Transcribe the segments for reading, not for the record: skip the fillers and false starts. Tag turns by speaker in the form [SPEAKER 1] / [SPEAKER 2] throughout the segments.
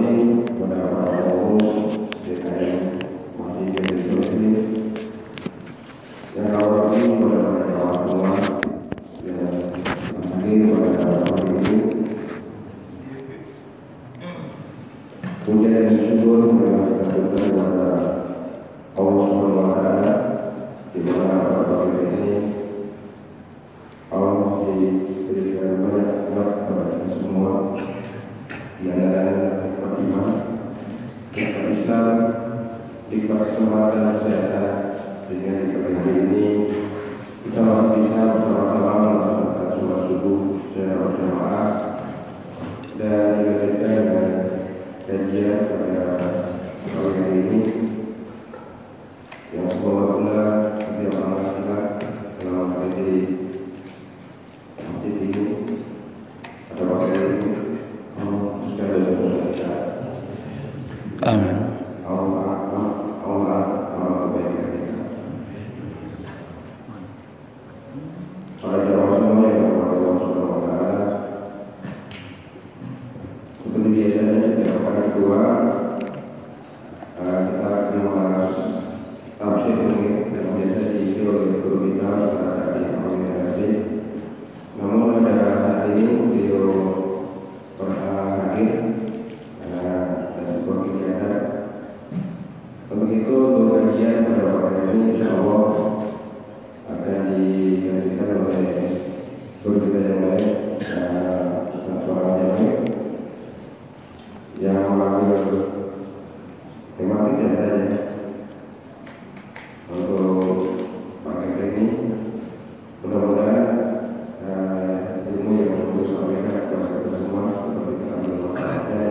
[SPEAKER 1] warning kepada para pengurus DKM Masjid Muslim yang kami hormati kepada kawan semua yang hadir pada hari ini. Puja dan syukur kepada Allah Subhanahu wa Ta'ala di mana pada hari ini Allah diberikan banyak nikmat kepada kita semua, di antara nikmat iman, nikmat Islam, nikmat kesehatan dan kesehatan, sehingga di pagi hari ini kita masih bisa bersama-sama melaksanakan sholat subuh secara berjamaah dan dilanjutkan dengan kajian pada pagi hari ini yang semoga benar setiap anak-anak dalam menjadi masjid ini atau pagi hari ini secara dosa-dosa.
[SPEAKER 2] Amin.
[SPEAKER 1] Allah kebaikan kita. Para jamaah semua yang berharap Allah Subhanahu wa Ta'ala, seperti biasanya setiap kali kedua kita akan membahas tafsir yang biasa diisi oleh guru kita Ustaz Adi Aminasi. Namun pada saat ini beliau hadir ada sebuah kegiatan. Untuk itu untuk kajian pada waktu ini insyaallah akan digantikan oleh guru kita yang lain, seorang yang lain yang mengambil tematik yang tadi untuk pagi hari ini. Mudah-mudahan ilmu yang beliau sampaikan kepada kita semua seperti kita ambil manfaatnya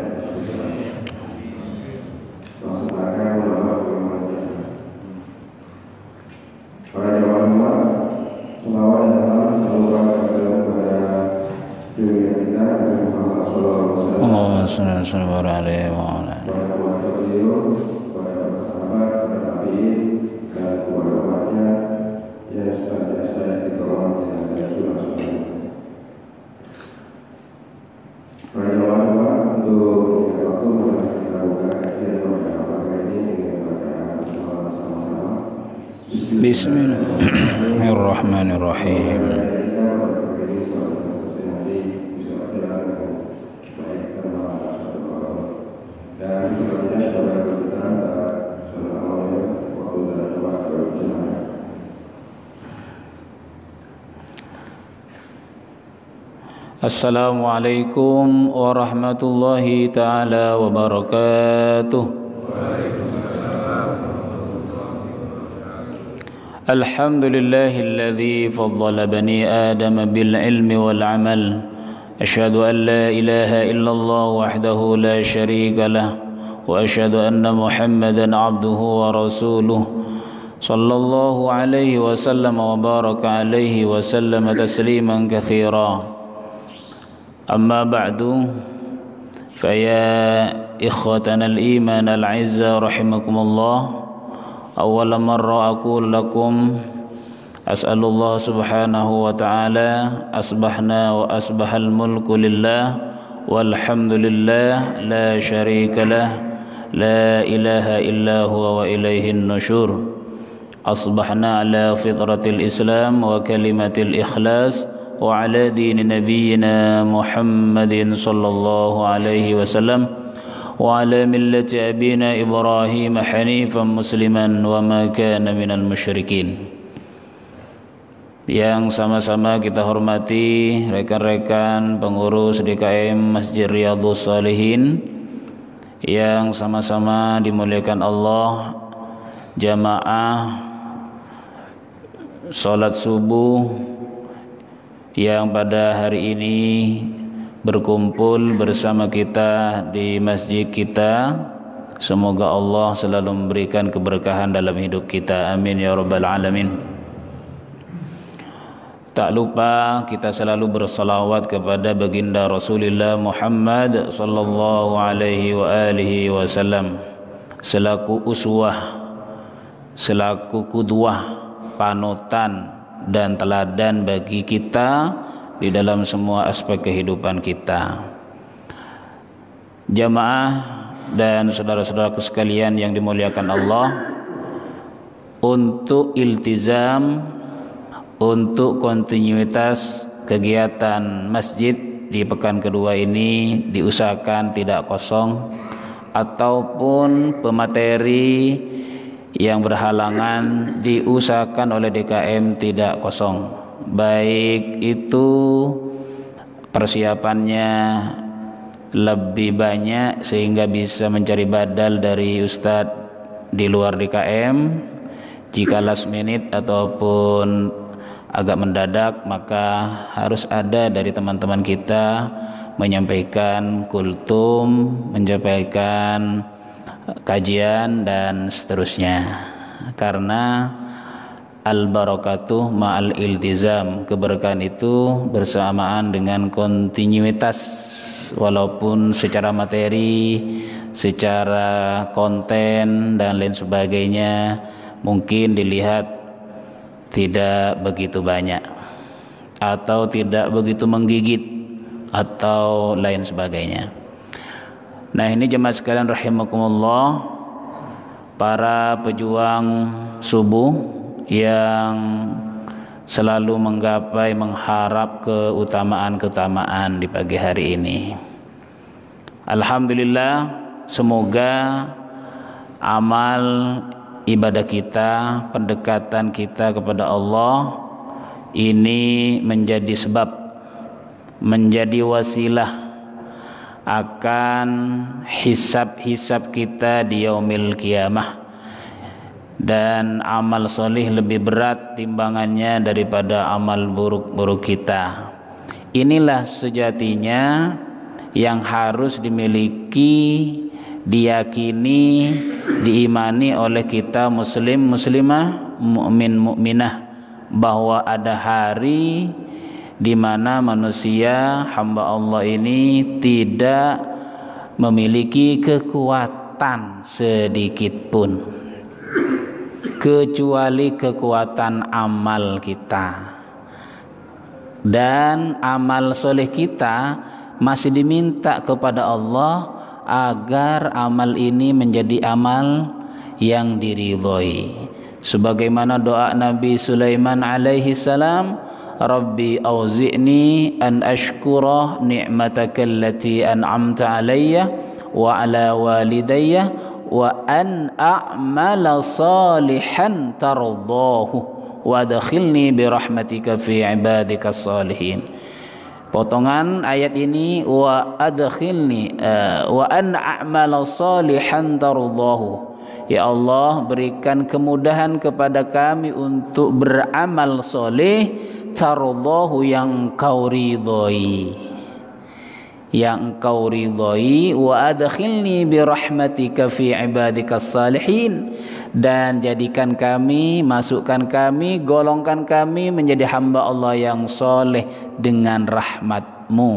[SPEAKER 1] laksanakan ulama bagaimana. Para jamaah semua, selawat dan salam semoga kepada junjungan kita Nabi Muhammad SAW.
[SPEAKER 2] Allahumma shalli alaihi wa ala.
[SPEAKER 1] Pada keluarga beliau, pada sahabat, pada tabi'in dan keluarga umatnya yang senantiasa dikawal dengan Rasulullah. Para jamaah semua, untuk menjaga waktu maka kita buka kajian pada pagi ini dengan bacaan bersama-sama.
[SPEAKER 2] Bismillahirrahmanirrahim. Assalamualaikum warahmatullahi ta'ala wabarakatuh. Alhamdulillahilladzi faddala bani Adam bil ilmi wal amal. Asyhadu an la ilaha illallah wahdahu la syarika lah wa asyhadu anna Muhammadan abduhu wa rasuluh. Sallallahu alaihi wasallam wa baraka alaihi wa sallama tasliman katsira. أما بعد فيا إخوتنا الإيمان العزة رحمكم الله، أول مرة أقول لكم أسأل الله سبحانه وتعالى أصبحنا وأصبح الملك لله والحمد لله لا شريك له لا إله إلا هو وإليه النشور. أصبحنا على فطرة الإسلام وكلمة الإخلاص وعلى دين نبينا محمد صلى الله عليه وسلم وعلى ملة أبينا إبراهيم حنيفا مسلما وما كان من المشركين. Yang sama-sama kita hormati rekan-rekan pengurus DKM Masjid Riyadhus Shalihin, yang sama-sama dimuliakan Allah, jamaah salat subuh yang pada hari ini berkumpul bersama kita di masjid kita. Semoga Allah selalu memberikan keberkahan dalam hidup kita, amin ya rabbal alamin. Tak lupa kita selalu bersalawat kepada baginda Rasulullah Muhammad sallallahu alaihi wa alihi wasallam selaku uswah, selaku qudwah, panutan dan teladan bagi kita di dalam semua aspek kehidupan kita. Jamaah dan saudara-saudaraku sekalian yang dimuliakan Allah, untuk iltizam, untuk kontinuitas kegiatan masjid di pekan kedua ini diusahakan tidak kosong, ataupun pemateri yang berhalangan diusahakan oleh DKM tidak kosong, baik itu persiapannya lebih banyak sehingga bisa mencari badal dari ustadz di luar DKM. Jika last minute ataupun agak mendadak, maka harus ada dari teman-teman kita menyampaikan kultum, menyampaikan kajian dan seterusnya. Karena al-barakatuh ma'al iltizam, keberkahan itu bersamaan dengan kontinuitas, walaupun secara materi, secara konten dan lain sebagainya mungkin dilihat tidak begitu banyak atau tidak begitu menggigit atau lain sebagainya. Nah, ini jemaah sekalian rahimakumullah, para pejuang subuh yang selalu menggapai, mengharap keutamaan-keutamaan di pagi hari ini. Alhamdulillah, semoga amal ibadah kita, pendekatan kita kepada Allah ini menjadi sebab, menjadi wasilah akan hisab-hisab kita di yaumil qiyamah, dan amal solih lebih berat timbangannya daripada amal buruk-buruk kita. Inilah sejatinya yang harus dimiliki, diyakini, diimani oleh kita muslim muslimah, mukmin mukminah, bahwa ada hari di mana manusia hamba Allah ini tidak memiliki kekuatan sedikit pun kecuali kekuatan amal kita, dan amal soleh kita masih diminta kepada Allah agar amal ini menjadi amal yang diridhoi, sebagaimana doa Nabi Sulaiman alaihi salam, Rabbi auzi'ni an ashkura ni'mataka allati an'amta alayya wa ala walidayya wa an a'mala salihan tardahu wa adkhilni bi rahmatika fi ibadikas salihin. Potongan ayat ini, wa adkhilni wa an a'mala salihan tardahu, ya Allah berikan kemudahan kepada kami untuk beramal soleh, tardahu yang kau ridhoi, yang kau ridhoi, wa adkhilni bi rahmatika fi ibadikas salihin, dan jadikan kami, masukkan kami, golongkan kami menjadi hamba Allah yang soleh dengan rahmat-Mu.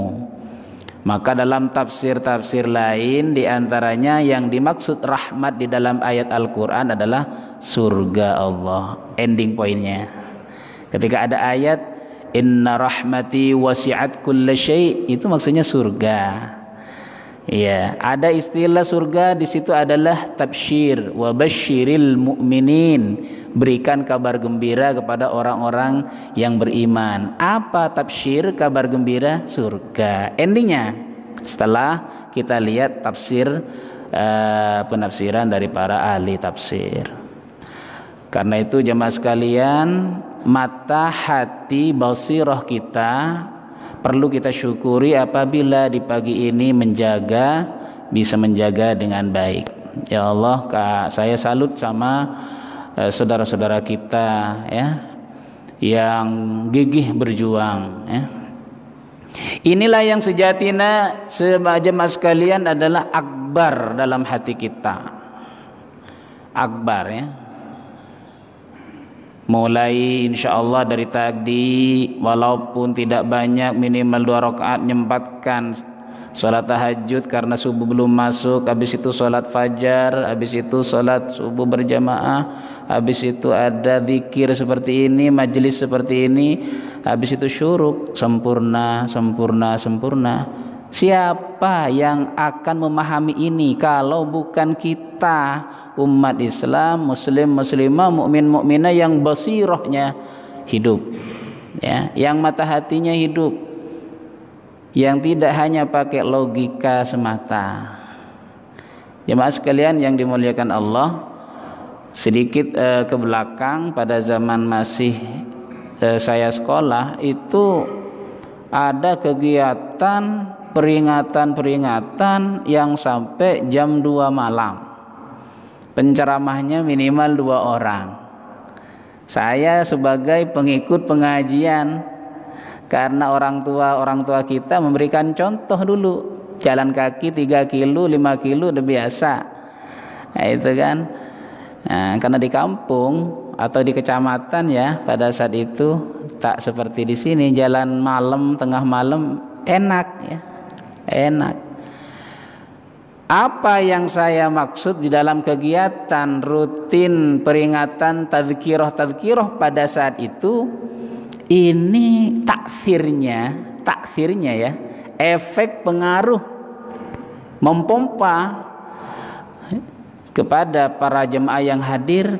[SPEAKER 2] Maka dalam tafsir-tafsir lain diantaranya yang dimaksud rahmat di dalam ayat Al-Quran adalah surga Allah. Ending poinnya, ketika ada ayat inna rahmati wasi'at kulla syai', itu maksudnya surga. Ya, ada istilah surga di situ adalah tabsyir, wa basyiril mu'minin, berikan kabar gembira kepada orang-orang yang beriman. Apa tabsyir, kabar gembira? Surga. Endingnya setelah kita lihat tafsir, penafsiran dari para ahli tafsir. Karena itu jemaah sekalian, mata, hati, basirah kita perlu kita syukuri apabila di pagi ini menjaga, bisa menjaga dengan baik. Ya Allah, saya salut sama saudara-saudara kita ya, yang gigih berjuang ya. Inilah yang sejatinya jemaah sekalian adalah akbar dalam hati kita. Akbar ya. Mulai insya Allah dari tadi, walaupun tidak banyak, minimal 2 rakaat, nyempatkan sholat tahajud karena subuh belum masuk, habis itu sholat fajar, habis itu sholat subuh berjamaah, habis itu ada zikir seperti ini, majelis seperti ini, habis itu syuruk, sempurna. Siapa yang akan memahami ini kalau bukan kita, umat Islam, muslim muslimah, mukmin mukminah yang basirahnya hidup, ya, yang mata hatinya hidup, yang tidak hanya pakai logika semata. Jemaah sekalian yang dimuliakan Allah, sedikit ke belakang pada zaman masih saya sekolah itu ada kegiatan peringatan yang sampai jam 2 malam. Penceramahnya minimal 2 orang. Saya sebagai pengikut pengajian, karena orang tua kita memberikan contoh dulu, jalan kaki 3 kilo 5 kilo udah biasa. Nah, itu kan. Nah, karena di kampung atau di kecamatan ya pada saat itu tak seperti di sini, jalan malam tengah malam enak ya, enak. Apa yang saya maksud di dalam kegiatan rutin peringatan tadzkirah pada saat itu, ini takfirnya ya, efek pengaruh mempompa kepada para jemaah yang hadir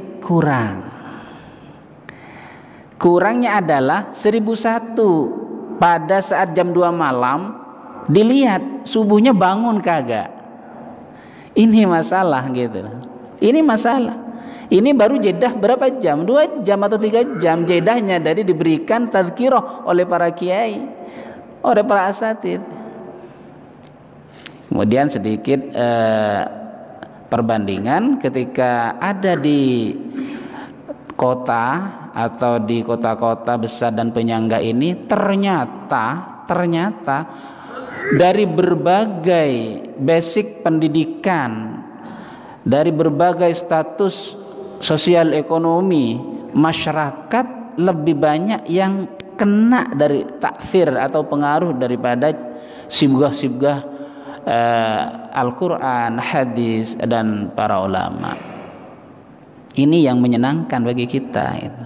[SPEAKER 2] kurangnya adalah 1001 pada saat jam 2 malam dilihat subuhnya bangun kagak. Ini masalah gitu. Ini masalah. Ini baru jedah berapa jam? 2 jam atau 3 jam jedahnya dari diberikan tadzkirah oleh para kiai, oleh para asatidz. Kemudian sedikit perbandingan ketika ada di kota atau di kota-kota besar dan penyangga ini, ternyata dari berbagai basic pendidikan, dari berbagai status sosial ekonomi masyarakat, lebih banyak yang kena dari takfir atau pengaruh daripada sibgah-sibgah Al-Quran, hadis dan para ulama. Ini yang menyenangkan bagi kita itu.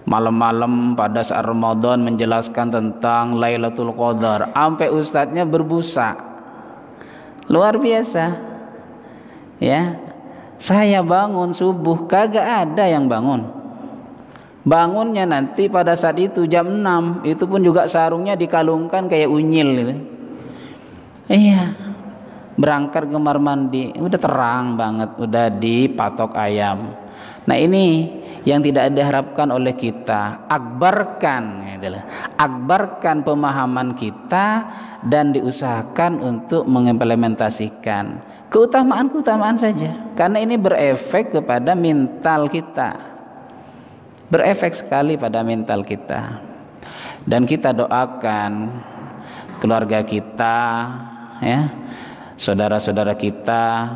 [SPEAKER 2] Malam-malam pada saat Ramadan menjelaskan tentang Lailatul Qadar, sampai ustadznya berbusa. Luar biasa. Ya. Saya bangun subuh kagak ada yang bangun. Bangunnya nanti pada saat itu jam 6, itu pun juga sarungnya dikalungkan kayak unyil gitu. Iya. Berangkat kamar mandi, udah terang banget, udah dipatok ayam. Nah, ini yang tidak diharapkan oleh kita. Akbarkan pemahaman kita dan diusahakan untuk mengimplementasikan keutamaan saja, karena ini berefek kepada mental kita, berefek sekali pada mental kita. Dan kita doakan keluarga kita, ya, saudara-saudara kita,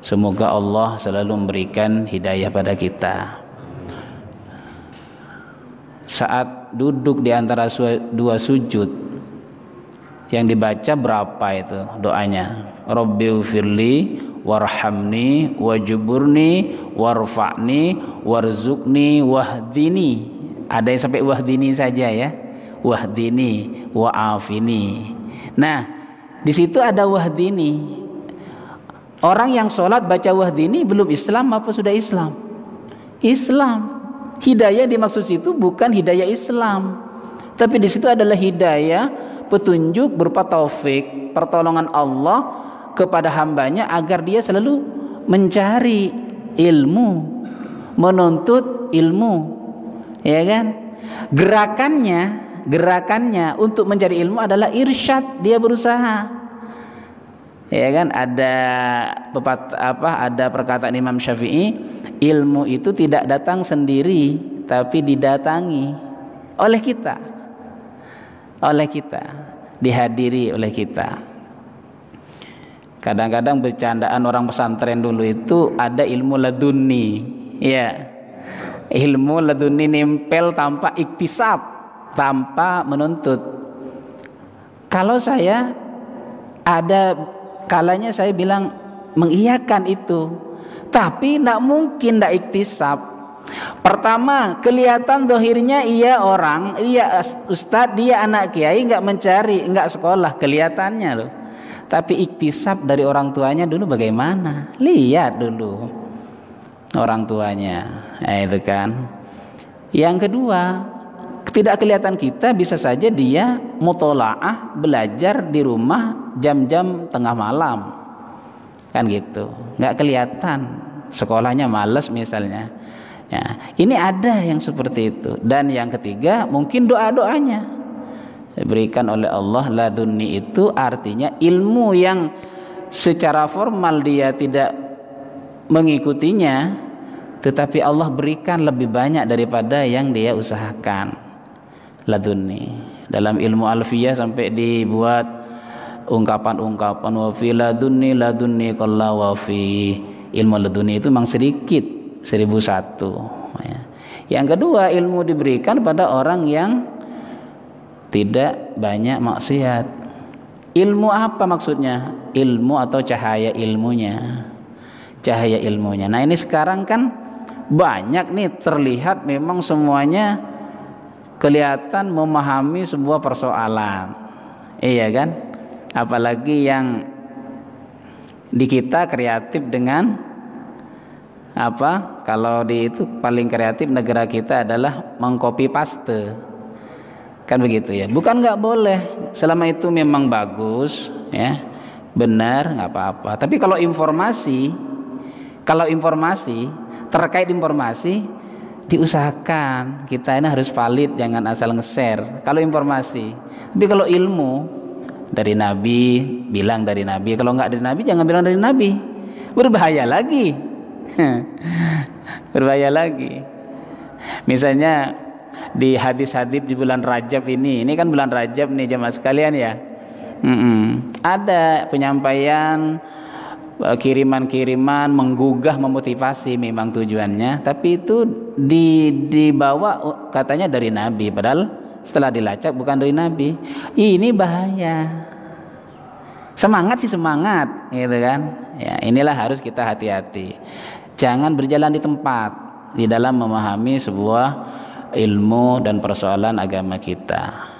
[SPEAKER 2] semoga Allah selalu memberikan hidayah pada kita. Saat duduk di antara 2 sujud, yang dibaca berapa itu doanya? Rabbighfirli warhamni wajburni warfa'ni warzuqni wahdini. Ada yang sampai wahdini saja ya. Wahdini wa'afini. Nah, di situ ada wahdini. Orang yang sholat baca wahdini belum Islam apa sudah Islam? Islam. Hidayah dimaksud situ bukan hidayah Islam, tapi di situ adalah hidayah petunjuk berupa taufik, pertolongan Allah kepada hambanya agar dia selalu mencari ilmu, menuntut ilmu, ya kan? Gerakannya untuk mencari ilmu adalah irsyad, dia berusaha. Ya kan, ada perkataan Imam Syafi'i, ilmu itu tidak datang sendiri tapi didatangi oleh kita, dihadiri oleh kita. Kadang-kadang bercandaan orang pesantren dulu itu ada ilmu laduni, ya, ilmu laduni nempel tanpa iktisab, tanpa menuntut. Kalau saya ada kalanya saya bilang mengiyakan itu, tapi tidak mungkin tidak iktisab. Pertama, kelihatan zahirnya ia orang, ia ustadz, dia anak kiai, nggak mencari, nggak sekolah, kelihatannya loh. Tapi iktisab dari orang tuanya dulu bagaimana? Lihat dulu orang tuanya, itu kan. Yang kedua, tidak kelihatan kita, bisa saja dia mutolaah, belajar di rumah jam-jam tengah malam, kan gitu, nggak kelihatan, sekolahnya malas misalnya. Ya, ini ada yang seperti itu. Dan yang ketiga, mungkin doa-doanya diberikan oleh Allah. Laduni itu artinya ilmu yang secara formal dia tidak mengikutinya, tetapi Allah berikan lebih banyak daripada yang dia usahakan. Laduni, dalam ilmu alfiyah sampai dibuat ungkapan-ungkapan, wa fi laduni qalla wa fi. Ilmu laduni itu memang sedikit, 1001 ya. Yang kedua, ilmu diberikan pada orang yang tidak banyak maksiat. Ilmu apa maksudnya? Ilmu atau cahaya ilmunya. Cahaya ilmunya. Nah, ini sekarang kan banyak nih terlihat memang semuanya kelihatan memahami sebuah persoalan. Iya kan? Apalagi yang di kita kreatif dengan apa? Kalau di itu paling kreatif negara kita adalah mengcopy paste, kan begitu ya. Bukan nggak boleh, selama itu memang bagus ya, benar, nggak apa-apa. Tapi kalau informasi terkait informasi, diusahakan kita ini harus valid, jangan asal nge-share kalau informasi. Tapi kalau ilmu dari Nabi, bilang dari Nabi. Kalau nggak dari Nabi, jangan bilang dari Nabi, berbahaya lagi. Berbahaya lagi. Misalnya di hadis-hadis di bulan Rajab ini kan bulan Rajab nih jemaah sekalian ya. Ada penyampaian kiriman-kiriman menggugah, memotivasi memang tujuannya, tapi itu dibawa katanya dari Nabi, padahal setelah dilacak bukan dari Nabi. Ini bahaya. Semangat sih semangat, gitu kan. Ya, inilah harus kita hati-hati. Jangan berjalan di tempat di dalam memahami sebuah ilmu dan persoalan agama kita.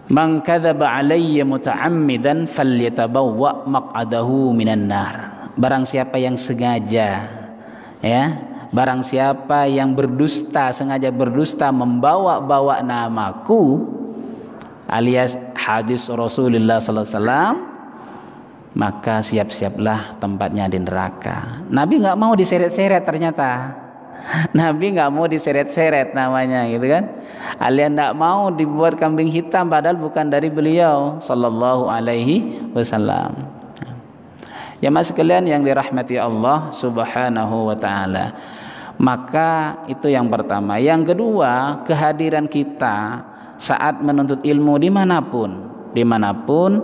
[SPEAKER 2] Man kadzaba alayya muta'ammidan falyatabawwa maq'adahu minan nar. Barang siapa yang sengaja ya, barang siapa yang berdusta, sengaja berdusta, membawa-bawa namaku, alias hadis Rasulullah sallallahu alaihi wasallam, maka siap-siaplah tempatnya di neraka. Nabi nggak mau diseret-seret ternyata. Nabi nggak mau diseret-seret namanya, gitu kan? Alias nggak mau dibuat kambing hitam padahal bukan dari beliau sallallahu alaihi wasallam. Jamaah sekalian yang dirahmati Allah subhanahu wa ta'ala, maka itu yang pertama. Yang kedua, kehadiran kita saat menuntut ilmu dimanapun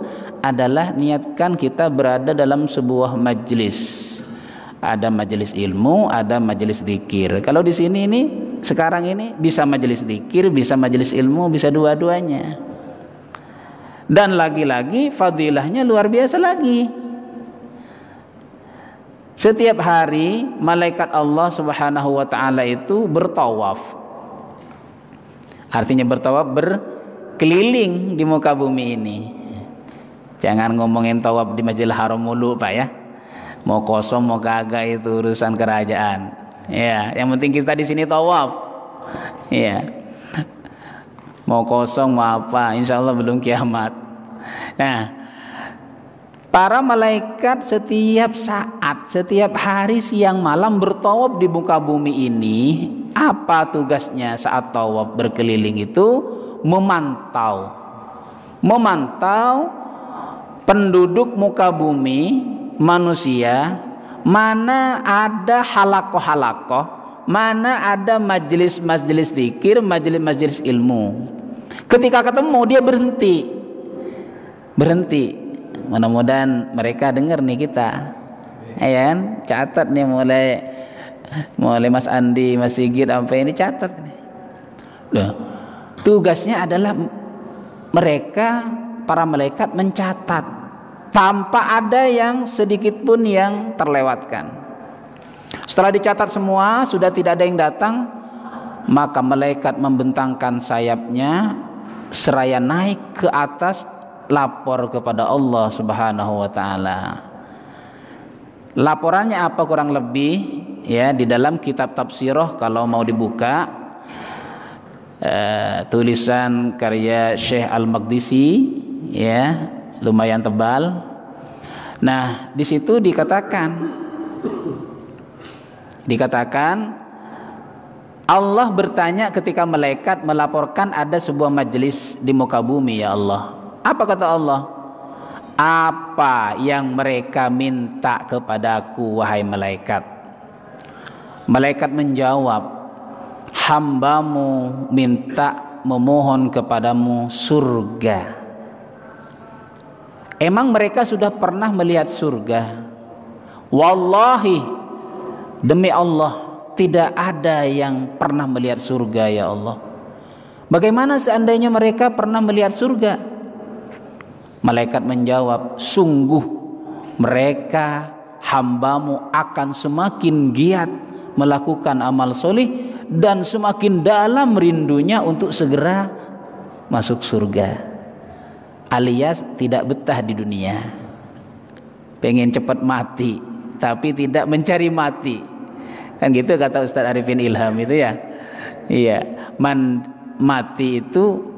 [SPEAKER 2] adalah niatkan kita berada dalam sebuah majelis. Ada majelis ilmu, ada majelis zikir. Kalau di sini ini sekarang ini bisa majelis zikir, bisa majelis ilmu, bisa dua-duanya. Dan lagi-lagi fadilahnya luar biasa lagi. Setiap hari malaikat Allah subhanahu wa ta'ala itu bertawaf. Artinya bertawaf, berkeliling di muka bumi ini. Jangan ngomongin tawaf di Masjidil Haram mulu Pak ya. Mau kosong mau kagak itu urusan kerajaan. Ya, yang penting kita di sini tawaf. Ya. Mau kosong mau apa, insya Allah belum kiamat. Nah, para malaikat setiap saat, setiap hari, siang malam bertawaf di muka bumi ini. Apa tugasnya saat tawaf berkeliling itu? Memantau penduduk muka bumi, manusia, mana ada halakoh-halakoh, mana ada majelis-majelis zikir, majelis-majelis ilmu. Ketika ketemu dia berhenti. Mudah-mudahan mereka dengar nih kita, ya kan? Catat nih mulai Mas Andi, Mas Sigit sampai ini catat nih. Loh, tugasnya adalah mereka para malaikat mencatat tanpa ada yang sedikit pun yang terlewatkan. Setelah dicatat semua, sudah tidak ada yang datang, maka malaikat membentangkan sayapnya seraya naik ke atas, lapor kepada Allah Subhanahu wa taala. Laporannya apa kurang lebih ya, di dalam kitab tafsirah kalau mau dibuka, tulisan karya Syekh Al-Maqdisi ya, lumayan tebal. Nah, di situ dikatakan Allah bertanya ketika malaikat melaporkan ada sebuah majelis di muka bumi, ya Allah. Apa kata Allah? Apa yang mereka minta kepadaku, wahai malaikat? Malaikat menjawab, hambamu minta memohon kepadamu surga. Emang mereka sudah pernah melihat surga? Wallahi, demi Allah, tidak ada yang pernah melihat surga, ya Allah. Bagaimana seandainya mereka pernah melihat surga? Malaikat menjawab, sungguh mereka hambamu akan semakin giat melakukan amal soleh dan semakin dalam rindunya untuk segera masuk surga, alias tidak betah di dunia, pengen cepat mati tapi tidak mencari mati, kan gitu kata Ustadz Arifin Ilham itu ya. Iya, mati itu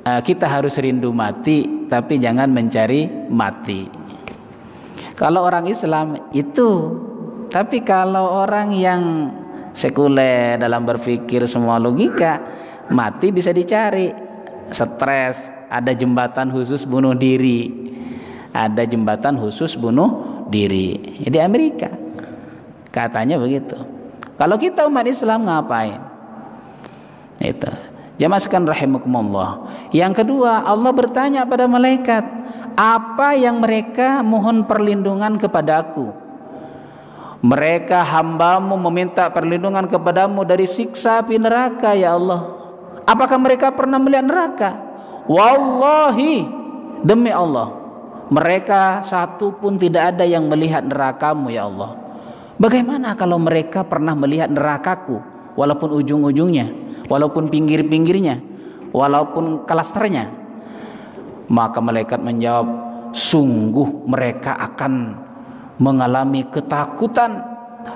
[SPEAKER 2] kita harus rindu mati tapi jangan mencari mati. Kalau orang Islam itu, tapi kalau orang yang sekuler dalam berpikir semua logika, mati bisa dicari. Stres, ada jembatan khusus bunuh diri. Ada jembatan khusus bunuh diri. Di Amerika katanya begitu. Kalau kita umat Islam ngapain? Itu. Jamaah sekalian rahimakumullah. Yang kedua, Allah bertanya pada malaikat, apa yang mereka mohon perlindungan kepadaku? Mereka hambamu meminta perlindungan kepadamu dari siksa api neraka, ya Allah. Apakah mereka pernah melihat neraka? Wallahi, demi Allah, mereka satu pun tidak ada yang melihat nerakamu, ya Allah. Bagaimana kalau mereka pernah melihat nerakaku, walaupun ujung-ujungnya, walaupun pinggir-pinggirnya, walaupun klasternya? Maka malaikat menjawab, sungguh mereka akan mengalami ketakutan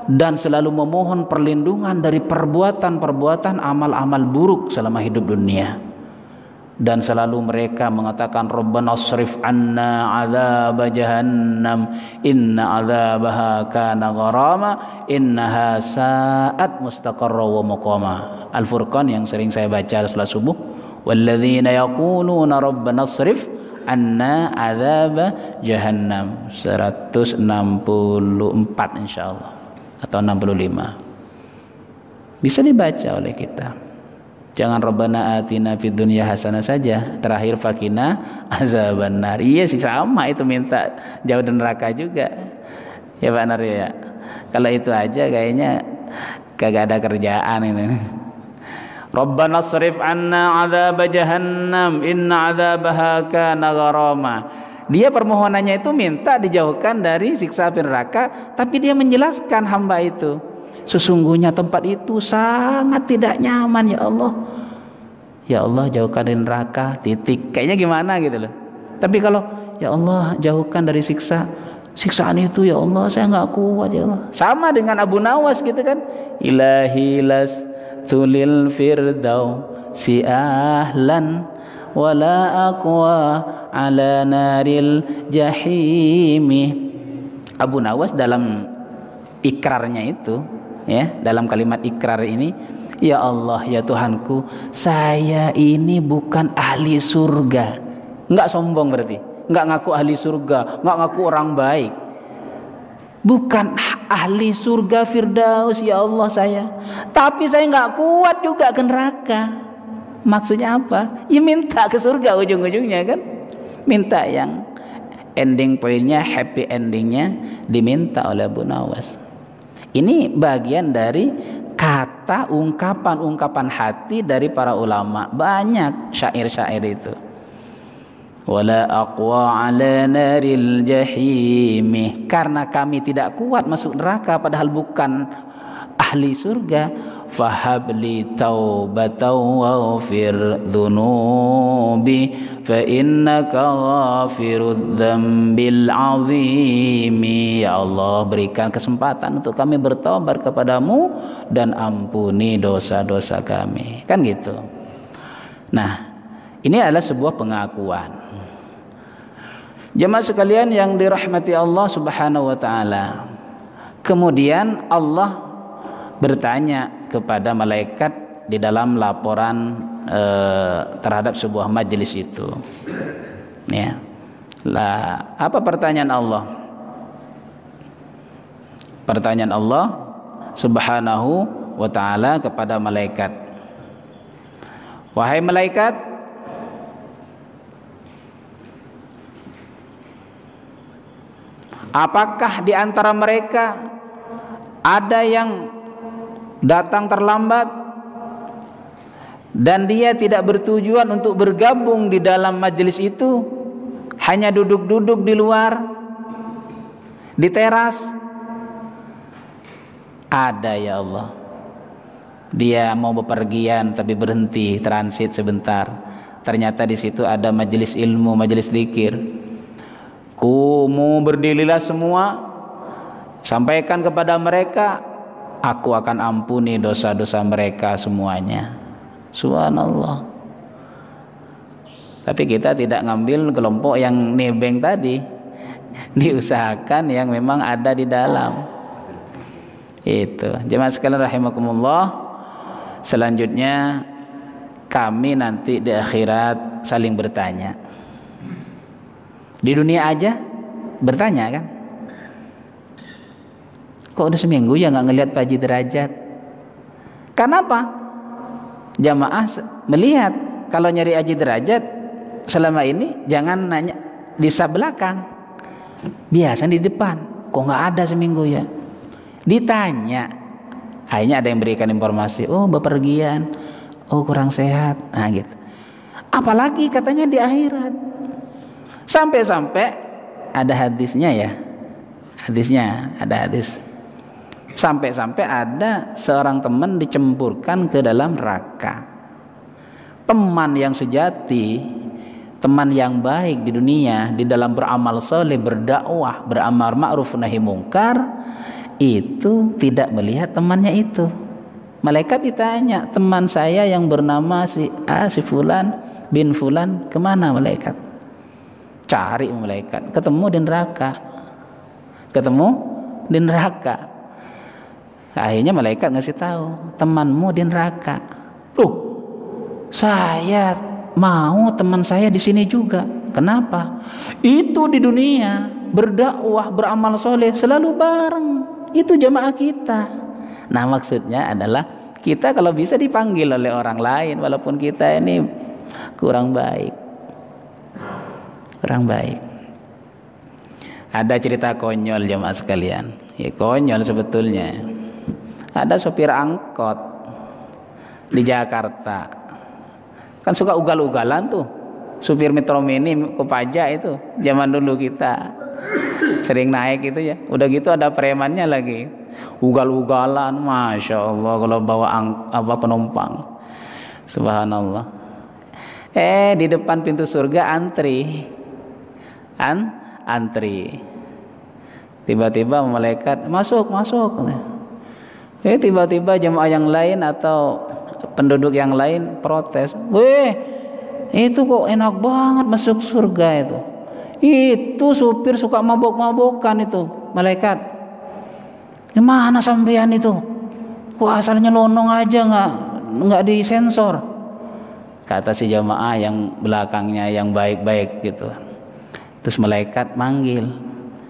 [SPEAKER 2] dan selalu memohon perlindungan dari perbuatan-perbuatan amal-amal buruk selama hidup dunia. Dan selalu mereka mengatakan, Rabbana asrif anna azab jahannam inna azabaha kana gharama innaha sa'at mustaqarra wa muqama. Al-Furqan yang sering saya baca setelah subuh, walladzina yaquluna rabbana asrif anna azab jahannam, 164 insyaallah atau 65. Bisa dibaca oleh kita. Jangan Rabbana atina fid dunya hasanah saja, terakhir fakina azabannar. Iya sih, sama itu, minta jauh dari neraka juga. Ya Pak Nar ya. Kalau itu aja kayaknya kagak ada kerjaan ini. Rabbana srif anna azab jahannam inna azabaha kana gharama. Dia permohonannya itu minta dijauhkan dari siksa api neraka, tapi dia menjelaskan hamba itu, sesungguhnya tempat itu sangat tidak nyaman, ya Allah. Ya Allah, jauhkan dari neraka, titik. Kayaknya gimana gitu loh. Tapi kalau ya Allah jauhkan dari siksaan itu, ya Allah saya nggak kuat, ya Allah. Sama dengan Abu Nawas gitu kan. Ilahi las tulil firdau si ahlan wala aqwa ala naril jahimi. Abu Nawas dalam ikrarnya itu, ya, dalam kalimat ikrar ini, ya Allah, ya Tuhanku, saya ini bukan ahli surga. Enggak sombong berarti, enggak ngaku ahli surga, enggak ngaku orang baik. Bukan ahli surga Firdaus, ya Allah saya. Tapi saya enggak kuat juga ke neraka. Maksudnya apa? Ya minta ke surga ujung-ujungnya kan. Minta yang ending poinnya, happy endingnya diminta oleh Abu Nawas. Ini bagian dari kata ungkapan-ungkapan hati dari para ulama. Banyak syair-syair itu. wala aqwa ala naril jahim, karena kami tidak kuat masuk neraka padahal bukan ahli surga. Fahabli taubatan waghfir dhunubi fa innaka ghafirudz dzambil azim. Ya Allah, berikan kesempatan untuk kami bertobat kepadamu dan ampuni dosa-dosa kami. Kan gitu. Nah, ini adalah sebuah pengakuan. Jemaah sekalian yang dirahmati Allah Subhanahu wa taala. Kemudian Allah bertanya kepada malaikat di dalam laporan terhadap sebuah majelis itu. Ya. Lah, apa pertanyaan Allah? Pertanyaan Allah Subhanahu wa taala kepada malaikat. Wahai malaikat, apakah di antara mereka ada yang datang terlambat dan dia tidak bertujuan untuk bergabung di dalam majelis itu, hanya duduk-duduk di luar di teras? Ada ya Allah. Dia mau bepergian tapi berhenti transit sebentar. Ternyata di situ ada majelis ilmu, majelis zikir. Kumu berdirilah semua, sampaikan kepada mereka, aku akan ampuni dosa-dosa mereka semuanya. Subhanallah. Tapi kita tidak ngambil kelompok yang nebeng tadi. Diusahakan yang memang ada di dalam. Itu. Jemaah sekalian rahimakumullah. Selanjutnya kami nanti di akhirat saling bertanya. Di dunia aja bertanya kan? Kok udah seminggu ya nggak ngelihat Pak Haji Derajat? Kenapa? Jamaah melihat kalau nyari Haji Derajat selama ini jangan nanya di belakang, biasa di depan. Kok nggak ada seminggu ya? Ditanya, akhirnya ada yang berikan informasi, oh bepergian, oh kurang sehat, nah gitu. Apalagi katanya di akhirat. Sampai-sampai ada hadisnya ya, hadisnya ada hadis. Sampai-sampai ada seorang teman dicemplungkan ke dalam neraka. Teman yang sejati, teman yang baik di dunia, di dalam beramal soleh, berdakwah, beramar ma'ruf nahi mungkar, itu tidak melihat temannya itu. Malaikat ditanya, teman saya yang bernama si Fulan bin Fulan kemana? Malaikat cari, malaikat ketemu di neraka, ketemu di neraka. Akhirnya malaikat ngasih tahu, temanmu di neraka. Loh, saya mau teman saya di sini juga. Kenapa? Itu di dunia berdakwah, beramal soleh selalu bareng. Itu jamaah kita. Nah, maksudnya adalah kita kalau bisa dipanggil oleh orang lain walaupun kita ini kurang baik. Kurang baik. Ada cerita konyol jamaah sekalian. Ya, konyol sebetulnya. Ada sopir angkot di Jakarta. Kan suka ugal-ugalan tuh. Supir Metro Mini, Kopaja itu zaman dulu kita sering naik itu ya. Udah gitu ada premannya lagi, ugal-ugalan, masya Allah kalau bawa penumpang. Subhanallah. Di depan pintu surga antri, antri. Tiba-tiba malaikat masuk. Tiba-tiba jemaah yang lain atau penduduk yang lain protes, itu kok enak banget masuk surga itu. Itu supir suka mabok-mabokan itu, malaikat. Gimana sampean itu? Kok asalnya lonong aja nggak disensor? Kata si jamaah yang belakangnya yang baik-baik gitu. Terus malaikat manggil,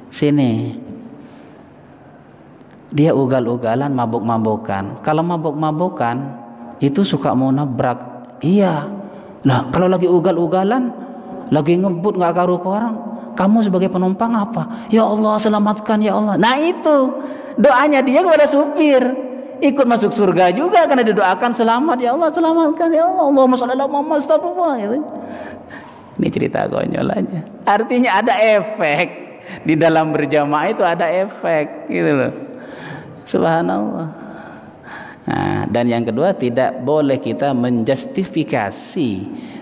[SPEAKER 2] sini. Dia ugal-ugalan, mabok-mabokan. Kalau mabok-mabokan itu suka mau nabrak. Iya. Nah, kalau lagi ugal-ugalan, lagi ngebut nggak karu ke orang, kamu sebagai penumpang apa? Ya Allah, selamatkan ya Allah. Nah, itu doanya dia kepada supir. Ikut masuk surga juga karena didoakan selamat ya Allah, selamatkan ya Allah. Allahumma shalli ala Muhammad, astagfirullah gitu. Ini cerita konyol aja. Artinya ada efek di dalam berjamaah, itu ada efek gitu loh. Subhanallah. Nah, dan yang kedua, tidak boleh kita menjustifikasi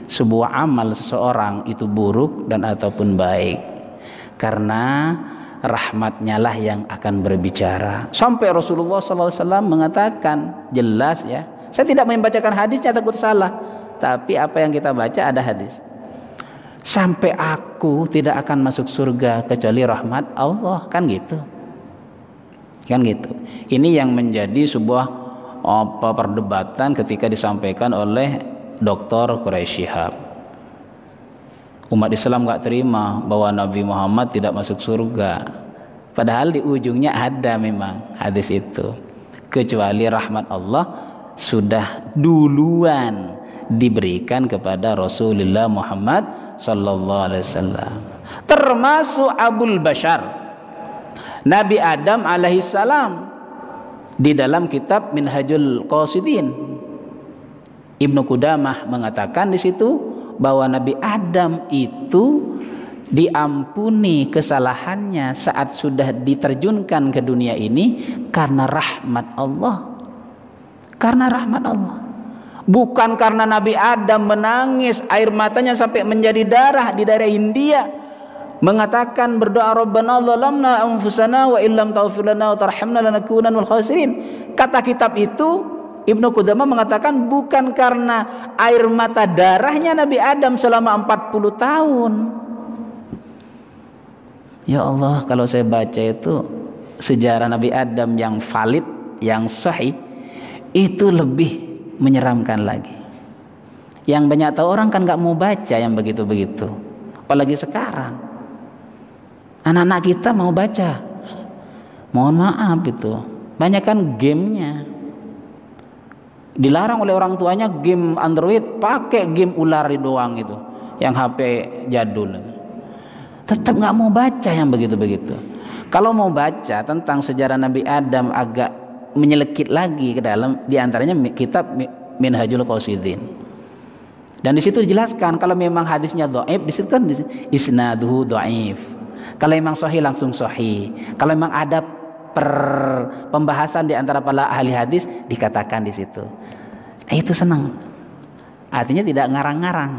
[SPEAKER 2] sebuah amal seseorang itu buruk dan ataupun baik, karena rahmatnya lah yang akan berbicara. Sampai Rasulullah SAW mengatakan jelas ya, saya tidak membacakan hadisnya takut salah, tapi apa yang kita baca ada hadis, sampai aku tidak akan masuk surga kecuali rahmat Allah, kan gitu. Ini yang menjadi sebuah perdebatan ketika disampaikan oleh Dr. Quraisy Shihab. Umat Islam gak terima bahwa Nabi Muhammad tidak masuk surga, padahal di ujungnya ada memang hadis itu, kecuali rahmat Allah sudah duluan diberikan kepada Rasulullah Muhammad sallallahu alaihi wasallam, termasuk Abul Bashar Nabi Adam alaihissalam. Di dalam kitab Minhajul Qasidin, Ibnu Qudamah mengatakan di situ bahwa Nabi Adam itu diampuni kesalahannya saat sudah diterjunkan ke dunia ini karena rahmat Allah. Karena rahmat Allah. Bukan karena Nabi Adam menangis air matanya sampai menjadi darah di daerah India, mengatakan berdoa Rabbana zalamna anfusana wa illam taghfir lana wa tarhamna lanakunanna minal khasirin. Kata kitab itu, Ibnu Qudamah mengatakan bukan karena air mata darahnya Nabi Adam selama 40 tahun. Ya Allah, kalau saya baca itu sejarah Nabi Adam yang valid, yang sahih, itu lebih menyeramkan lagi. Yang banyak tahu orang kan gak mau baca yang begitu-begitu, apalagi sekarang. Anak-anak kita mau baca, mohon maaf itu banyak kan gamenya, dilarang oleh orang tuanya game Android, pakai game ular doang itu, yang HP jadul. Tetap nggak mau baca yang begitu-begitu. Kalau mau baca tentang sejarah Nabi Adam agak menyelekit lagi ke dalam, diantaranya kitab Minhajul Qasidin. Dan di situ dijelaskan kalau memang hadisnya dhaif, di situ kan isnaduhu dhaif. Kalau memang sahih langsung sahih. Kalau memang ada pembahasan di antara para ahli hadis, dikatakan di situ. Itu senang. Artinya tidak ngarang-ngarang.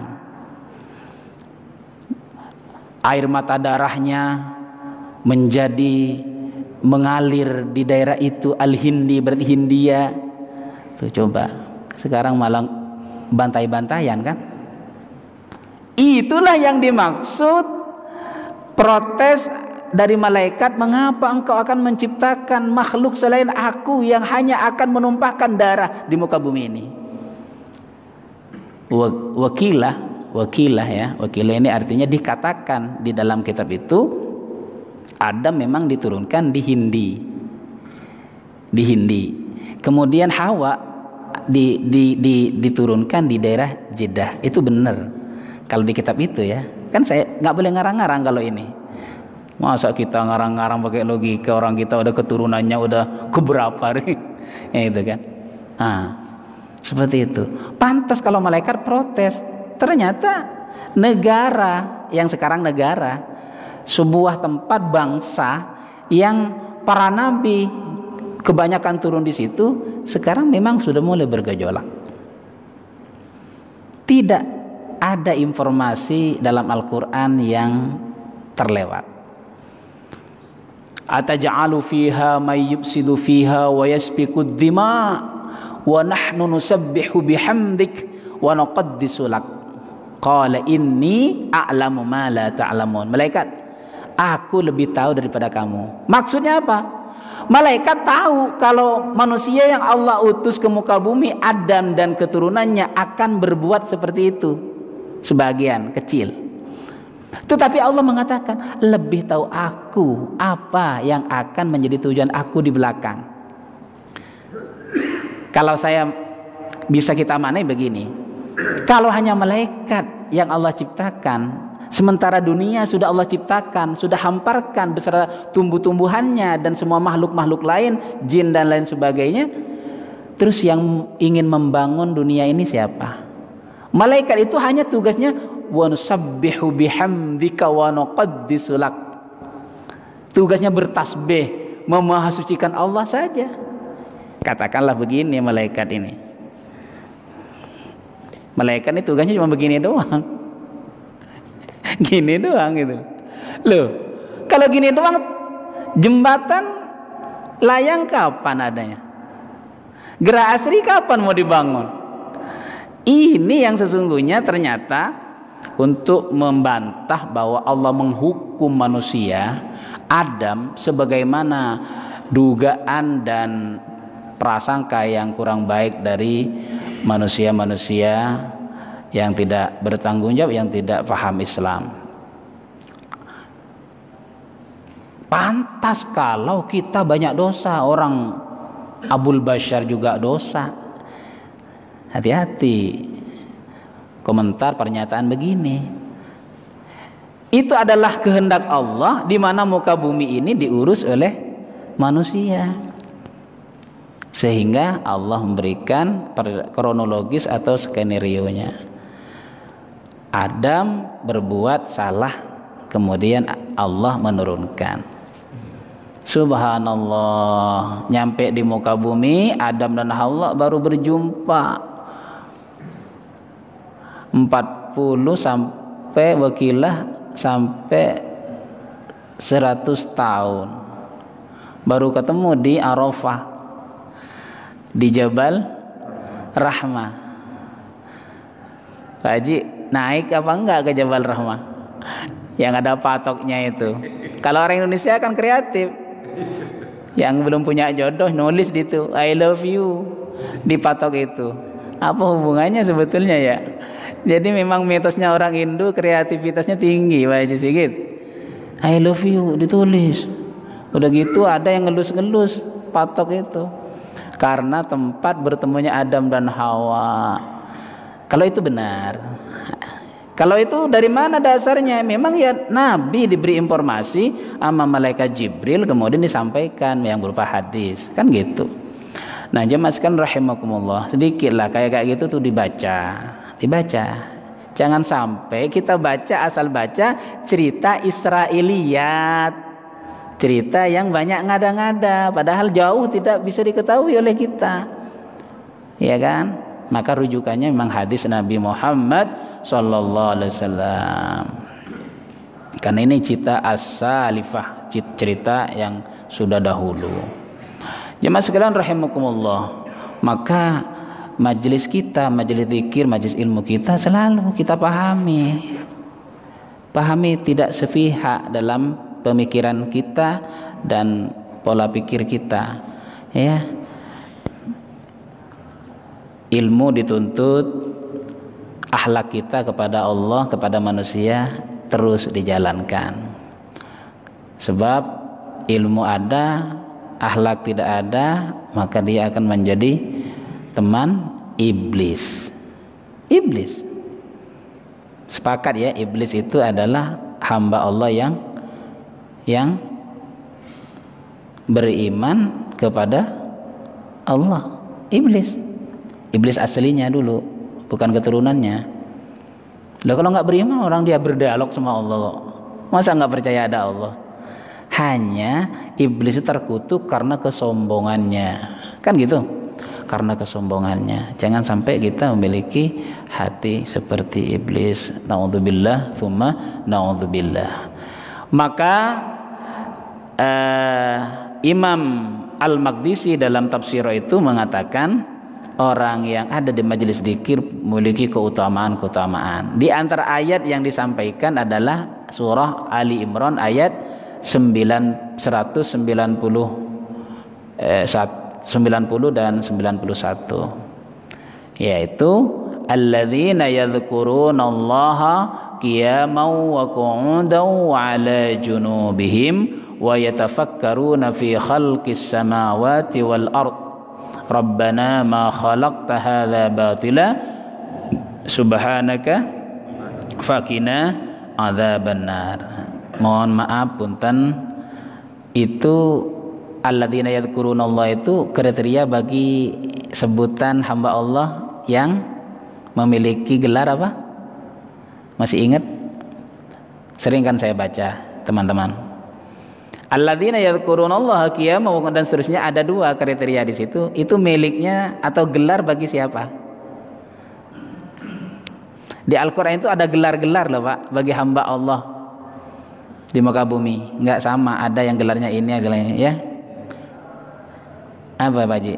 [SPEAKER 2] Air mata darahnya menjadi mengalir di daerah itu, Al-Hindi berarti Hindia. Tuh coba. Sekarang malah bantai-bantaian kan? Itulah yang dimaksud protes dari malaikat, mengapa engkau akan menciptakan makhluk selain aku yang hanya akan menumpahkan darah di muka bumi ini. Wakilah ini artinya dikatakan di dalam kitab itu Adam memang diturunkan di Hindi. Kemudian Hawa diturunkan di daerah Jeddah. Itu benar kalau di kitab itu ya. Kan saya nggak boleh ngarang-ngarang kalau ini. Masa kita ngarang-ngarang pakai logika, orang kita udah keturunannya udah keberapa nih, ya itu kan. Nah, seperti itu. Pantas kalau malaikat protes. Ternyata negara yang sekarang negara, sebuah tempat bangsa yang para nabi kebanyakan turun di situ, sekarang memang sudah mulai bergejolak. Tidak ada informasi dalam Al-Quran yang terlewat. Ataj'alu fiha may yufsidu fiha wa yasfiku ad-dima wa nahnu nusabbihu bihamdik wa nuqaddisu lak. Qala inni a'lamu ma la ta'lamun. Malaikat, aku lebih tahu daripada kamu. Maksudnya apa? Malaikat tahu kalau manusia yang Allah utus ke muka bumi, Adam dan keturunannya akan berbuat seperti itu. Sebagian kecil. Tetapi Allah mengatakan lebih tahu aku apa yang akan menjadi tujuan aku di belakang. Kalau saya bisa kita maknai begini, kalau hanya malaikat yang Allah ciptakan, sementara dunia sudah Allah ciptakan, sudah hamparkan beserta tumbuh-tumbuhannya dan semua makhluk-makhluk lain, jin dan lain sebagainya, terus yang ingin membangun dunia ini siapa? Malaikat itu hanya tugasnya wa nusabbihu bihamdika wa nuqaddisu lak. Tugasnya bertasbih, memahasucikan Allah saja. Katakanlah begini malaikat ini. Malaikat ini tugasnya cuma begini doang. Gini doang gitu. Loh, kalau gini doang, jembatan layang kapan adanya? Gerah asri kapan mau dibangun? Ini yang sesungguhnya ternyata untuk membantah bahwa Allah menghukum manusia Adam sebagaimana dugaan dan prasangka yang kurang baik dari manusia-manusia yang tidak bertanggung jawab, yang tidak paham Islam. Pantas kalau kita banyak dosa, orang Abul Bashar juga dosa. Hati-hati komentar pernyataan begini. Itu adalah kehendak Allah di mana muka bumi ini diurus oleh manusia. Sehingga Allah memberikan kronologis atau skenario-nya. Adam berbuat salah, kemudian Allah menurunkan. Subhanallah, nyampe di muka bumi, Adam dan Hawa baru berjumpa 40 sampai wakilah sampai 100 tahun baru ketemu di Arafah, di Jabal Rahmah. Pak Haji, naik apa enggak ke Jabal Rahmah yang ada patoknya itu? Kalau orang Indonesia kan kreatif, yang belum punya jodoh nulis di itu I love you di patok itu. Apa hubungannya sebetulnya ya? Jadi memang mitosnya orang Hindu kreativitasnya tinggi, Pak Haji Sigit. I love you ditulis. Udah gitu ada yang ngelus-ngelus patok itu. Karena tempat bertemunya Adam dan Hawa. Kalau itu benar. Kalau itu dari mana dasarnya? Memang ya Nabi diberi informasi sama malaikat Jibril, kemudian disampaikan yang berupa hadis. Kan gitu. Nah, jemaah sekalian rahimakumullah, sedikitlah kayak gitu tuh dibaca. Jangan sampai kita baca asal baca cerita Israiliyat, cerita yang banyak ngada-ngada, padahal jauh tidak bisa diketahui oleh kita, ya kan? Maka rujukannya memang hadis Nabi Muhammad sallallahu alaihi wasallam. Karena ini cerita as-salifah, cerita yang sudah dahulu. Jemaah sekalian rahimakumullah, maka majelis kita, majelis zikir, majelis ilmu kita selalu kita pahami tidak sepihak dalam pemikiran kita dan pola pikir kita, ya. Ilmu dituntut, akhlak kita kepada Allah, kepada manusia terus dijalankan. Sebab ilmu ada, akhlak tidak ada, maka dia akan menjadi teman iblis. Sepakat ya, iblis itu adalah hamba Allah yang beriman kepada Allah. Iblis aslinya dulu, bukan keturunannya. Loh, kalau nggak beriman orang dia berdialog sama Allah, masa nggak percaya ada Allah? Hanya iblis itu terkutuk karena kesombongannya, kan gitu? Karena kesombongannya. Jangan sampai kita memiliki hati seperti iblis. Na'udzubillah, tsumma na'udzubillah. Maka Imam Al-Maqdisi dalam tafsir itu mengatakan orang yang ada di majelis zikir memiliki keutamaan. Di antara ayat yang disampaikan adalah surah Ali Imran ayat 190 dan 91, yaitu alladzina yadhkurunallaha qiyaman wa qu'udan wa 'ala junubihim wa yatafakkaruna fi khalqis samawati wal ard rabbana ma khalaqta hadza batila subhanaka faqina adzabannar. Mohon maaf punten, itu alladzina yadhkurunallah itu kriteria bagi sebutan hamba Allah yang memiliki gelar apa? Masih ingat? Sering kan saya baca, teman-teman. Alladzina yadhkurunallaha qiyaman dan seterusnya, ada 2 kriteria di situ. Itu miliknya atau gelar bagi siapa? Di Al-Qur'an itu ada gelar-gelar loh, Pak, bagi hamba Allah di muka bumi. Enggak sama, ada yang gelarnya ini, gelarnya ya. Apa Pak Haji?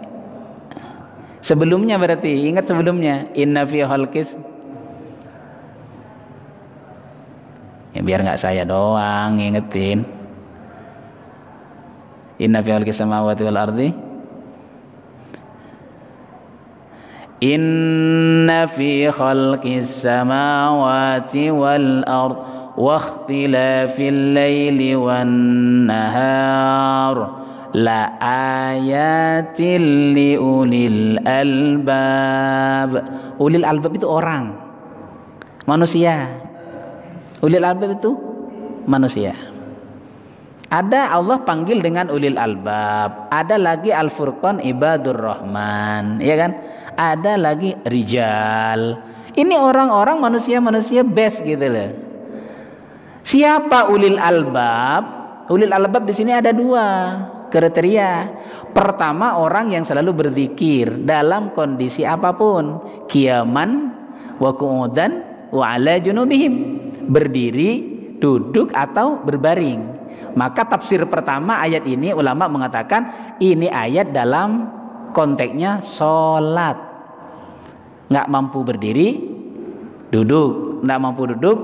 [SPEAKER 2] Sebelumnya berarti, ingat sebelumnya, inna fi khalqis. Ya biar nggak saya doang ngingetin. Inna fi khalqis samawati wal ardi. Inna fi khalqis samawati wal ardi wa ikhtilafil laili wan nahar la ayatil li ulil albab. Ulil albab itu orang, manusia. Ulil albab itu manusia. Ada Allah panggil dengan ulil albab. Ada lagi Al-Furqan ibadur rahman, ya kan? Ada lagi rijal. Ini orang-orang manusia-manusia best gitu loh. Siapa ulil albab? Ulil albab di sini ada 2 kriteria. Pertama, orang yang selalu berzikir dalam kondisi apapun, qiyaman wa qu'udan wa ala junubihim, berdiri, duduk atau berbaring. Maka tafsir pertama ayat ini ulama mengatakan ini ayat dalam konteksnya sholat. Nggak mampu berdiri, duduk, nggak mampu duduk,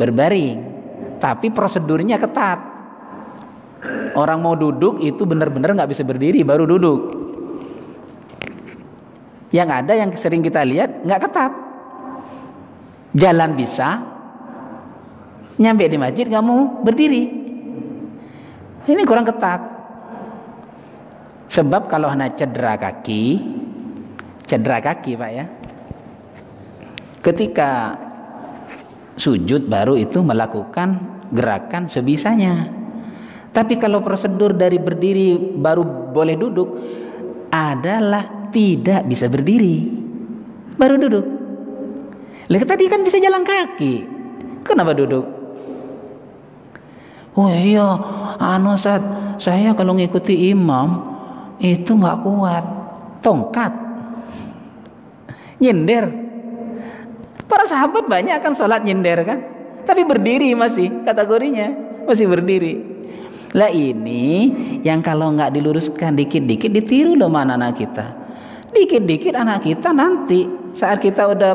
[SPEAKER 2] berbaring. Tapi prosedurnya ketat. Orang mau duduk itu benar-benar nggak bisa berdiri baru duduk. Yang ada yang sering kita lihat nggak ketat. Jalan bisa, nyampe di masjid nggak mau berdiri. Ini kurang ketat. Sebab kalau hanya cedera kaki Pak ya, ketika sujud baru itu melakukan gerakan sebisanya. Tapi kalau prosedur dari berdiri baru boleh duduk adalah tidak bisa berdiri baru duduk. Lihat tadi kan bisa jalan kaki, kenapa duduk? Oh iya, Ustaz, saya kalau ngikuti imam itu nggak kuat, tongkat, nyender. Para sahabat banyak kan sholat nyender kan, tapi berdiri masih kategorinya, masih berdiri. Lah ini yang kalau nggak diluruskan dikit-dikit ditiru loh anak-anak kita. Dikit-dikit anak kita nanti saat kita udah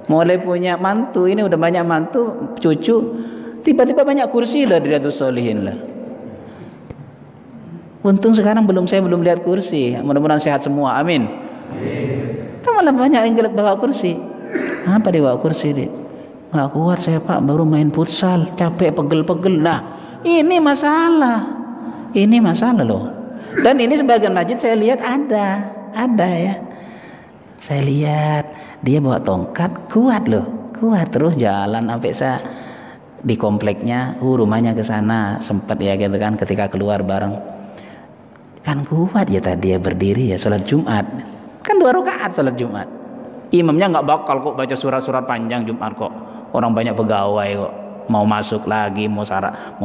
[SPEAKER 2] mulai punya mantu, ini udah banyak mantu, cucu, tiba-tiba banyak kursi lah di Riyadhus Shalihin lah. Untung sekarang saya belum lihat kursi. Mudah-mudahan sehat semua, amin. Kita malah banyak yang bawa kursi. Apa dia bawa kursi dia? Nggak kuat saya Pak, baru main futsal, capek, pegel-pegel. Nah, ini masalah loh. Dan ini sebagian masjid saya lihat ada ya. Saya lihat dia bawa tongkat, kuat terus jalan sampai saya di kompleknya, rumahnya ke sana sempat ya gitu kan, ketika keluar bareng. Kan kuat ya tadi ya berdiri ya sholat Jumat. Kan 2 rakaat sholat Jumat. Imamnya nggak bakal kok baca surat-surat panjang Jumat kok. Orang banyak pegawai kok. Mau masuk lagi, mau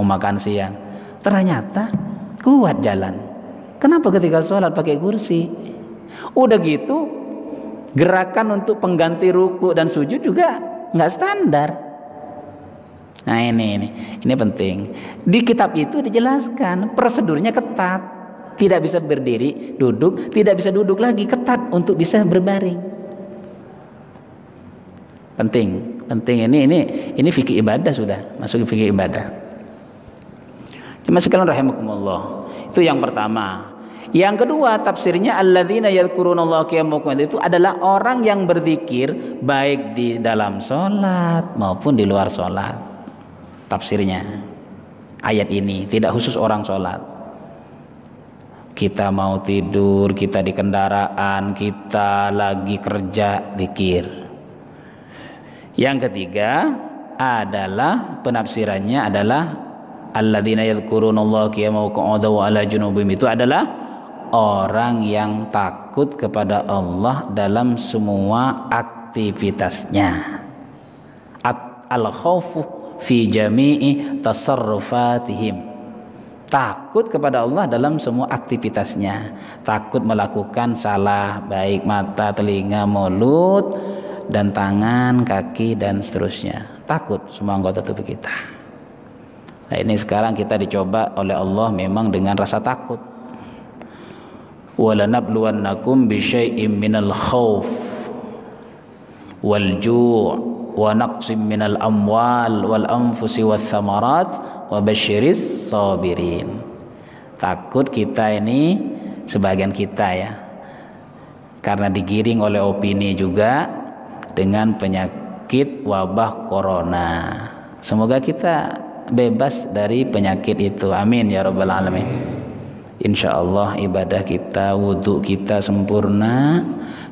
[SPEAKER 2] makan siang. Ternyata kuat jalan. Kenapa ketika sholat pakai kursi? Udah gitu gerakan untuk pengganti ruku dan sujud juga nggak standar. Nah ini penting. Di kitab itu dijelaskan prosedurnya ketat. Tidak bisa berdiri, duduk, tidak bisa duduk lagi, ketat untuk bisa berbaring. Penting ini fikih ibadah, sudah masuk fikih ibadah. Cuma sekalian rahimakumullah. Itu yang pertama. Yang kedua tafsirnya alladzina yadhkurunallaha qiyaman wa qu'udan, itu adalah orang yang berzikir baik di dalam sholat maupun di luar sholat. Tafsirnya ayat ini tidak khusus orang sholat. Kita mau tidur, kita di kendaraan, kita lagi kerja, zikir. Yang ketiga adalah penafsirannya adalah alladzina yadhkurunallaha qiyaman wa qu'udan wa 'ala junubihim, itu adalah orang yang takut kepada Allah dalam semua aktivitasnya. al-khaufu fi jami'i tasarrufatihim. Takut kepada Allah dalam semua aktivitasnya. Takut melakukan salah, baik mata, telinga, mulut, dan tangan, kaki, dan seterusnya. Takut semua anggota tubuh kita. Nah, ini sekarang kita dicoba oleh Allah memang dengan rasa takut. وَلَنَبْلُوَنَّكُمْ بِشَيْءٍ مِّنَ الْخَوْفِ وَالْجُوعِ وَنَقْصٍ مِّنَ الْأَمْوَالِ وَالْأَنفُسِ وَالثَّمَرَاتِ وَبَشِّرِ الصَّابِرِينَ. Takut kita ini, sebagian kita ya, karena digiring oleh opini juga dengan penyakit wabah corona. Semoga kita bebas dari penyakit itu, amin ya rabbal alamin. Insyaallah ibadah kita, wudhu kita sempurna.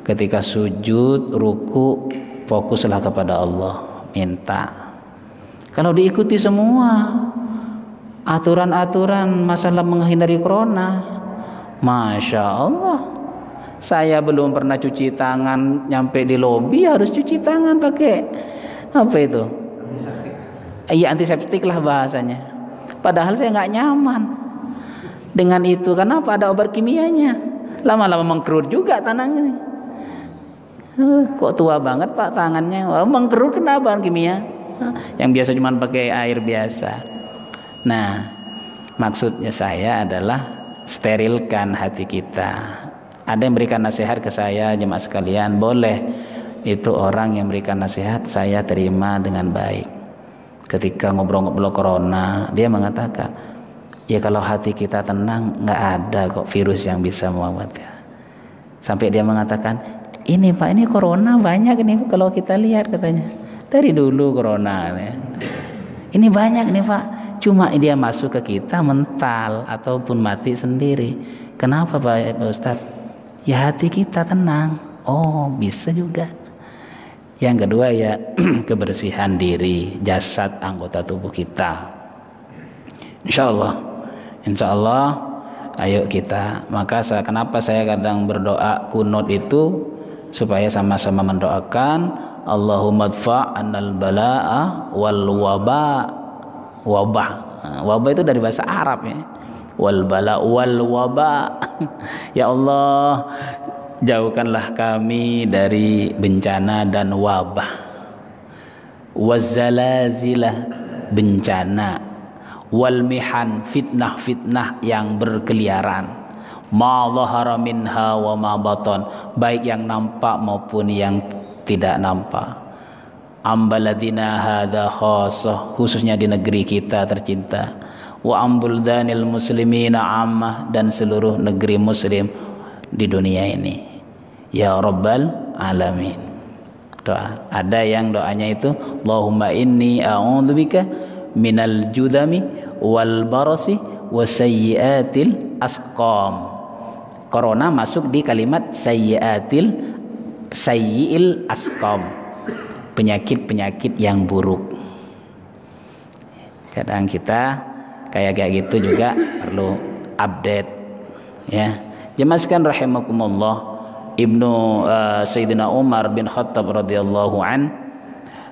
[SPEAKER 2] Ketika sujud, ruku, fokuslah kepada Allah, minta. Kalau diikuti semua aturan-aturan masalah menghindari corona, Masya Allah, saya belum pernah cuci tangan, nyampe di lobi harus cuci tangan pakai apa itu? Iya, antiseptik lah bahasanya. Padahal saya nggak nyaman dengan itu. Kenapa? Ada obat kimianya. Lama-lama mengkerut juga tangannya. Kok tua banget Pak tangannya? Mengkerut kenapa kimia? Yang biasa cuma pakai air biasa. Nah, maksudnya saya adalah sterilkan hati kita. Ada yang berikan nasihat ke saya, jemaah sekalian, boleh. Itu orang yang berikan nasihat saya terima dengan baik. Ketika ngobrol-ngobrol corona, dia mengatakan, ya kalau hati kita tenang, nggak ada kok virus yang bisa muawatnya. Sampai dia mengatakan, ini Pak, ini corona banyak ini kalau kita lihat, katanya. Dari dulu corona ya. Ini banyak nih Pak, cuma dia masuk ke kita mental ataupun mati sendiri. Kenapa Pak Ustadz? Ya hati kita tenang. Oh, bisa juga. Yang kedua ya kebersihan diri, jasad, anggota tubuh kita. Insya Allah, ayo kita. Maka kenapa saya kadang berdoa kunut itu supaya sama-sama mendoakan Allahumma dfa' annal bala'a wal waba. Wabah itu dari bahasa Arab ya. Wal bala wal waba. Ya Allah, jauhkanlah kami dari bencana dan wabah. Wazzalazilah, bencana. Wal mihan, fitnah-fitnah yang berkeliaran. Ma dhahara minha wa ma batan, baik yang nampak maupun yang tidak nampak. Ambaladina hadza khassah, khususnya di negeri kita tercinta. Wa ambuldanil muslimina ammah, dan seluruh negeri muslim di dunia ini. Ya Rabbal Alamin. Doa. Ada yang doanya itu Allahumma inni a'udzubika minal judami wal barasi wasayyiatil asqam. Corona masuk di kalimat sayyiil asqam, penyakit-penyakit yang buruk. Kadang kita kayak gitu juga perlu update ya. Jemaah sekalian rahimakumullah, Sayyidina Umar bin Khattab radhiyallahu an,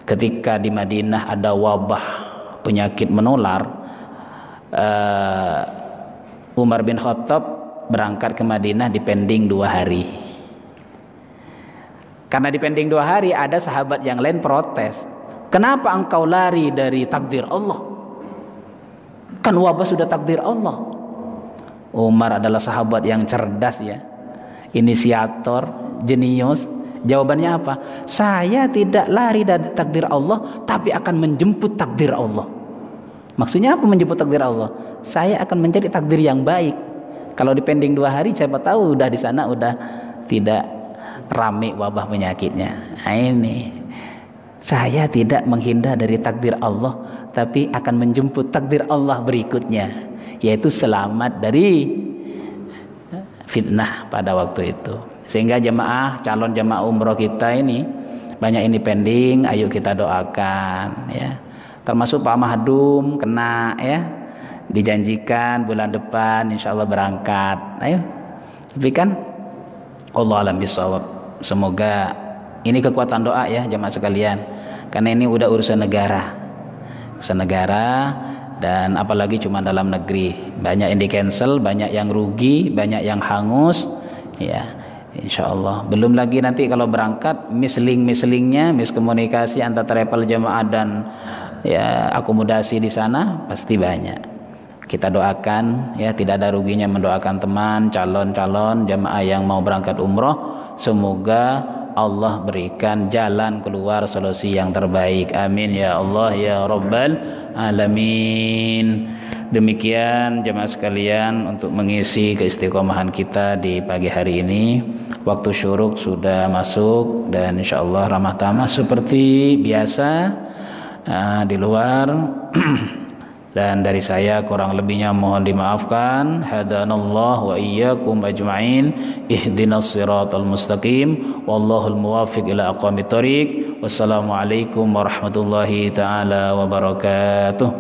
[SPEAKER 2] ketika di Madinah ada wabah penyakit menular, Umar bin Khattab berangkat ke Madinah dipending 2 hari. Karena dipending 2 hari, ada sahabat yang lain protes. Kenapa engkau lari dari takdir Allah? Kan wabah sudah takdir Allah. Umar adalah sahabat yang cerdas ya, inisiator, jenius. Jawabannya apa? Saya tidak lari dari takdir Allah, tapi akan menjemput takdir Allah. Maksudnya apa menjemput takdir Allah? Saya akan mencari takdir yang baik. Kalau dipending 2 hari, siapa tahu udah di sana udah tidak rame wabah penyakitnya. Nah, ini saya tidak menghindar dari takdir Allah, tapi akan menjemput takdir Allah berikutnya, yaitu selamat dari fitnah pada waktu itu. Sehingga calon jemaah umroh kita ini banyak ini pending, ayo kita doakan ya. Termasuk Pak Mahdum kena ya, dijanjikan bulan depan insyaallah berangkat. Ayo, tapi kan Allah alam bisawab. Semoga ini kekuatan doa ya jemaah sekalian. karena ini udah urusan negara, dan apalagi cuma dalam negeri, banyak yang di cancel, banyak yang rugi, banyak yang hangus, ya. Insya Allah. Belum lagi nanti kalau berangkat miskomunikasi antara travel jemaah dan ya akomodasi di sana pasti banyak. Kita doakan ya, tidak ada ruginya mendoakan teman calon jemaah yang mau berangkat umroh, semoga Allah berikan jalan keluar solusi yang terbaik. Amin ya Allah ya Rabbal Alamin. Demikian jemaah sekalian untuk mengisi keistiqomahan kita di pagi hari ini. Waktu syuruk sudah masuk dan insyaallah ramah tamah seperti biasa di luar. Dan dari saya kurang lebihnya mohon dimaafkan. Hadanallah wa iyyakum ajma'in. Ihdinas siratal mustaqim. Wallahul muwaffiq ila aqwamit thoriq. Wassalamualaikum warahmatullahi taala wabarakatuh.